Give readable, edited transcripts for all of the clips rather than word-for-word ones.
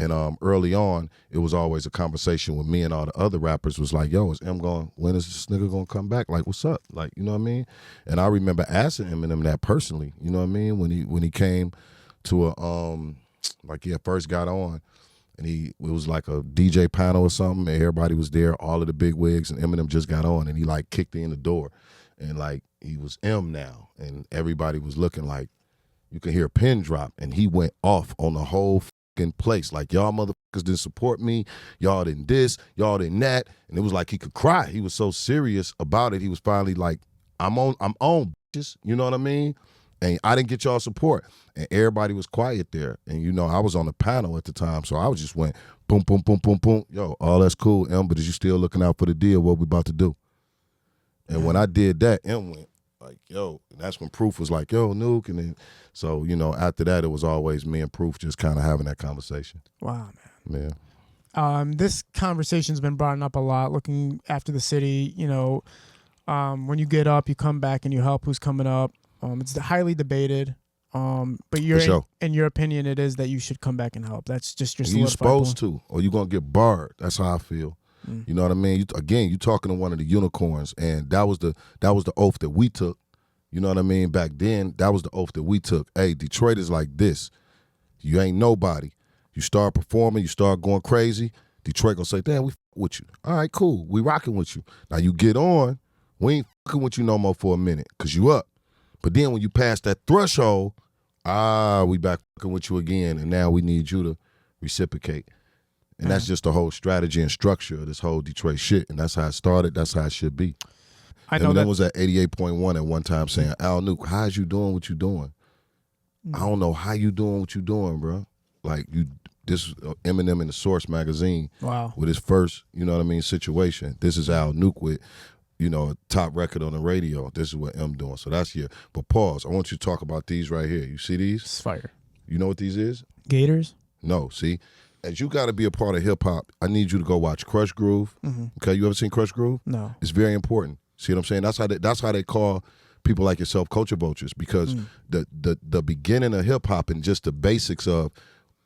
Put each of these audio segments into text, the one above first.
And early on, it was always a conversation with me and all the other rappers was like, yo, is M going, when is this nigga going to come back? Like, what's up? Like, you know what I mean? And I remember asking Eminem that personally, you know what I mean? When he came to a, like he had first got on, and it was like a DJ panel or something, and everybody was there, all of the big wigs, and Eminem just got on, and he like kicked in the door, and like he was M now, and everybody was looking like, you can hear a pin drop, and he went off on the whole fucking place, like y'all motherfuckers didn't support me, y'all didn't this, y'all didn't that, and it was like he could cry. He was so serious about it. He was finally like, I'm on, bitches, you know what I mean? And I didn't get y'all support. And everybody was quiet there. And, you know, I was on the panel at the time, so I was just went boom, boom, boom, boom, boom. Yo, all that's cool, M, but is you still looking out for the deal, what we about to do? And when I did that, M went like, yo, and that's when Proof was like, yo, Nuke. And then, so, you know, after that, it was always me and Proof just kind of having that conversation. Wow, man. Yeah. This conversation's been brought up a lot, looking after the city, you know, when you get up, you come back and you help who's coming up. It's highly debated, but in your opinion, it is that you should come back and help. That's just your you're supposed to, or you're going to get barred. That's how I feel. You know what I mean? You're talking to one of the unicorns, and that was the oath that we took. You know what I mean? Back then, that was the oath that we took. Hey, Detroit is like this. You ain't nobody. You start performing, you start going crazy, Detroit gonna say, damn, we with you. All right, cool. We rocking with you. Now you get on, we ain't fucking with you no more for a minute, because you up. But then when you pass that threshold, we back fucking with you again, and now we need you to reciprocate. And that's just the whole strategy and structure of this whole Detroit shit. And that's how it started. That's how it should be. I know Eminem was at 88.1 at one time saying, Al Nuke, how's you doing what you doing? I don't know how you doing what you doing, bro. Like, this Eminem in the Source magazine. Wow. With his first, you know what I mean, situation. This is Al Nuke with, you know, a top record on the radio. This is what M doing. So that's here. But pause. I want you to talk about these right here. You see these? It's fire. You know what these is? Gators? No, see? As you got to be a part of hip-hop, I need you to go watch Crush Groove. Okay, you ever seen Crush Groove? No. It's very important. See what I'm saying? That's how they call people like yourself culture vultures, because the beginning of hip-hop and just the basics of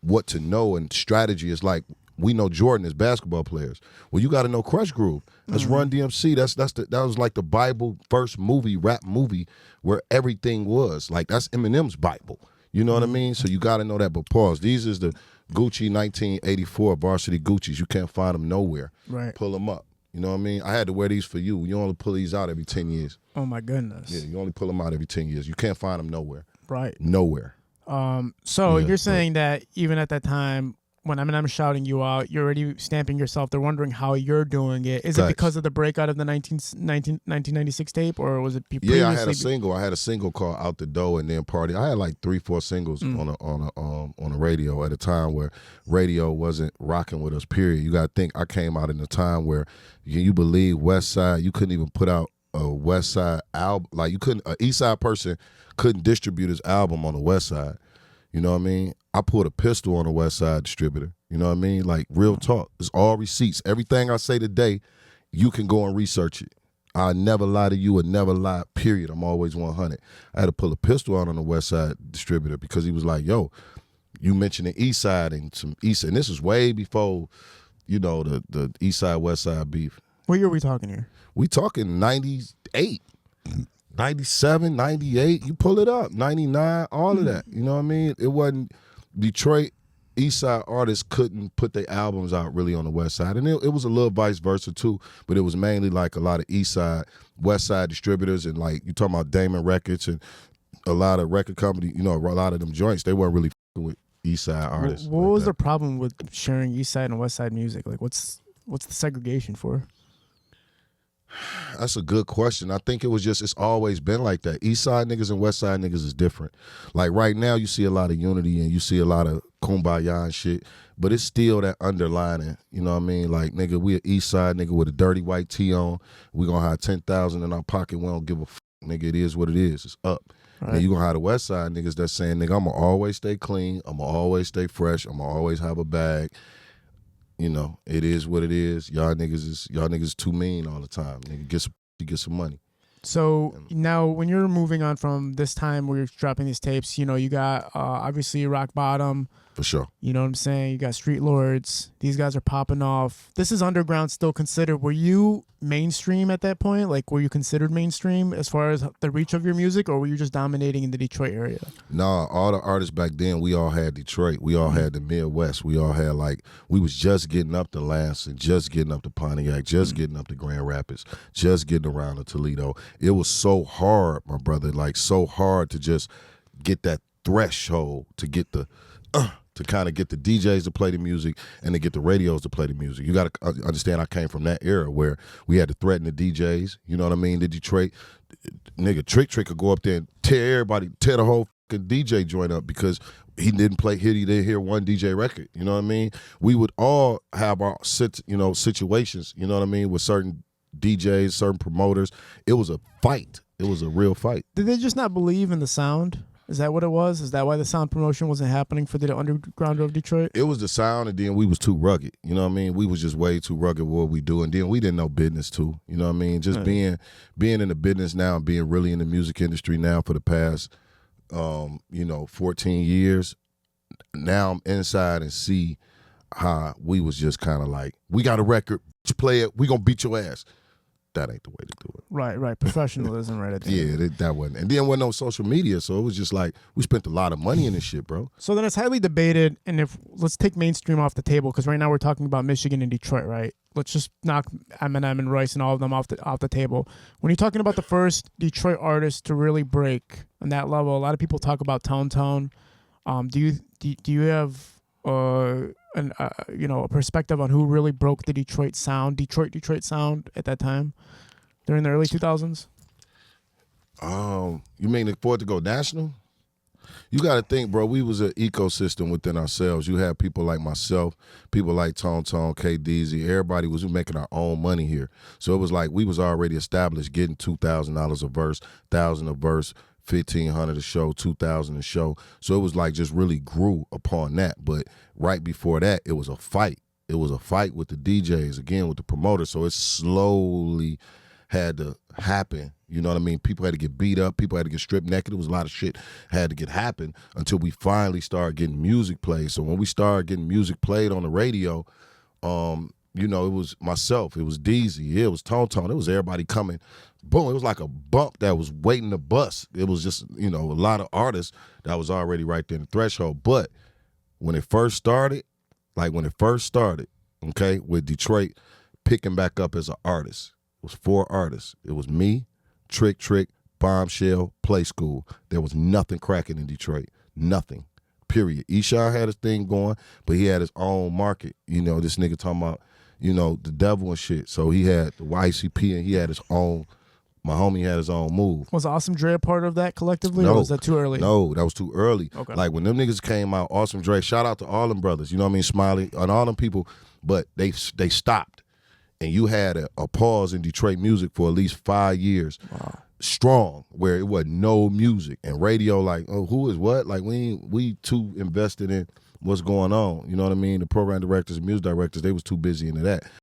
what to know and strategy is like, we know Jordan as basketball players. Well, you got to know Crush Groove. That's Run DMC. That was like the Bible first movie, rap movie, where everything was. Like, that's Eminem's Bible. You know what I mean? So you got to know that. But pause. These is the Gucci 1984 varsity Gucci's. You can't find them nowhere. Right. Pull them up. You know what I mean? I had to wear these for you. You only pull these out every 10 years. Oh, my goodness. Yeah, you only pull them out every 10 years. You can't find them nowhere. Right. Nowhere. So you're saying that even at that time, when Eminem's shouting you out, you're already stamping yourself. They're wondering how you're doing it. Is it because of the breakout of the 1996 tape, or was it previously? Yeah, I had a single. I had a single called "Out the Door" and then "Party." I had like 3-4 singles on a radio at a time where radio wasn't rocking with us. Period. You got to think, I came out in a time where, can you believe West Side? You couldn't even put out a West Side album. Like, you couldn't. An East Side person couldn't distribute his album on the West Side. You know what I mean? I pulled a pistol on a West Side distributor. You know what I mean? Like, real talk. It's all receipts. Everything I say today, you can go and research it. I never lie to you or never lie, period. I'm always 100. I had to pull a pistol out on the West Side distributor because he was like, yo, you mentioned the East Side and some East Side. And this was way before, you know, the East Side, West Side beef. What year are we talking here? We talking 98. 97, 98, you pull it up, 99, all of that. You know what I mean? It wasn't Detroit East Side artists couldn't put their albums out really on the West Side. And it was a little vice versa too, but it was mainly like a lot of East Side, West Side distributors, and like you talking about Damon Records and a lot of record company, you know, a lot of them joints, they weren't really with East Side artists. What was the problem with sharing East Side and West Side music? Like, what's the segregation for? That's a good question. I think it was just, it's always been like that. East Side niggas and West Side niggas is different. Like right now you see a lot of unity and you see a lot of kumbaya and shit, but it's still that underlining, you know what I mean? Like, nigga, we an East Side nigga with a dirty white tee on. We gonna have 10,000 in our pocket. We don't give a fuck, nigga. It is what it is. It's up. Right. And you gonna have the West Side niggas that's saying, nigga, I'm gonna always stay clean. I'm gonna always stay fresh. I'm gonna always have a bag. You know, it is what it is. Y'all niggas too mean all the time. Nigga, get some money. So now when you're moving on from this time where you're dropping these tapes, you know, you got obviously Rock Bottom, For sure. You know what I'm saying? You got Street Lords. These guys are popping off. This is underground still considered. Were you mainstream at that point? Like, were you considered mainstream as far as the reach of your music, or were you just dominating in the Detroit area? Nah, all the artists back then, we all had Detroit. We all had the Midwest. We all had, like, we was just getting up to Lansing, just getting up to Pontiac, just getting up to Grand Rapids, just getting around to Toledo. It was so hard, my brother, like, so hard to just get that threshold, to get the to kind of get the DJs to play the music and to get the radios to play the music. You got to understand, I came from that era where we had to threaten the DJs. You know what I mean? The Detroit nigga Trick could go up there and tear the whole fucking DJ joint up because he didn't hear one DJ record. You know what I mean? We would all have our situations. You know what I mean? With certain DJs, certain promoters. It was a fight. It was a real fight. Did they just not believe in the sound? Is that what it was? Is that why the sound promotion wasn't happening for the underground of Detroit? It was the sound, and then we was too rugged. You know what I mean? We was just way too rugged with what we do, and then we didn't know business too. You know what I mean? Just being in the business now and being really in the music industry now for the past 14 years. Now I'm inside and see how we was just kind of like, we got a record, play it, we gonna beat your ass. That ain't the way to do it. Right. Professionalism, right at the end. Yeah, that wasn't. And then wasn't no social media, so it was just like we spent a lot of money in this shit, bro. So then it's highly debated, and let's take mainstream off the table, because right now we're talking about Michigan and Detroit, right? Let's just knock Eminem and Royce and all of them off the table. When you're talking about the first Detroit artist to really break on that level, a lot of people talk about Tone Tone. Do you have a perspective on who really broke the Detroit sound at that time during the early 2000s? You mean for it to go national? You got to think, bro, we was an ecosystem within ourselves. You had people like myself, people like Tone Tone, K Deezy. Everybody was making our own money here. So it was like we was already established, getting $2,000 a verse, $1,000 a verse, $1,500 a show, $2,000 a show. So it was like just really grew upon that. But right before that, it was a fight. It was a fight with the DJs, again, with the promoters. So it slowly had to happen. You know what I mean? People had to get beat up. People had to get stripped naked. It was a lot of shit had to get happen until we finally started getting music played. So when we started getting music played on the radio, it was myself. It was Deezy. It was Tone Tone. It was everybody coming. Boom. It was like a bump that was waiting to bust. It was just, a lot of artists that was already right there in the threshold. But when it first started, okay, with Detroit picking back up as an artist, it was 4 artists. It was me, Trick, Bombshell, Play School. There was nothing cracking in Detroit. Nothing. Period. Eshawn had his thing going, but he had his own market. This nigga talking about, the devil and shit. So he had the YCP and he had his own. My homie had his own move. Was Awesome Dre a part of that collectively, no, or was that too early? No, that was too early. Okay. Like when them niggas came out, Awesome Dre, shout out to all them brothers, you know what I mean, Smiley, and all them people, but they stopped. And you had a pause in Detroit music for at least 5 years. Wow. Strong, where it wasn't no music. And radio, like, oh, who is what? Like, we too invested in what's going on. You know what I mean? The program directors and music directors, they was too busy into that.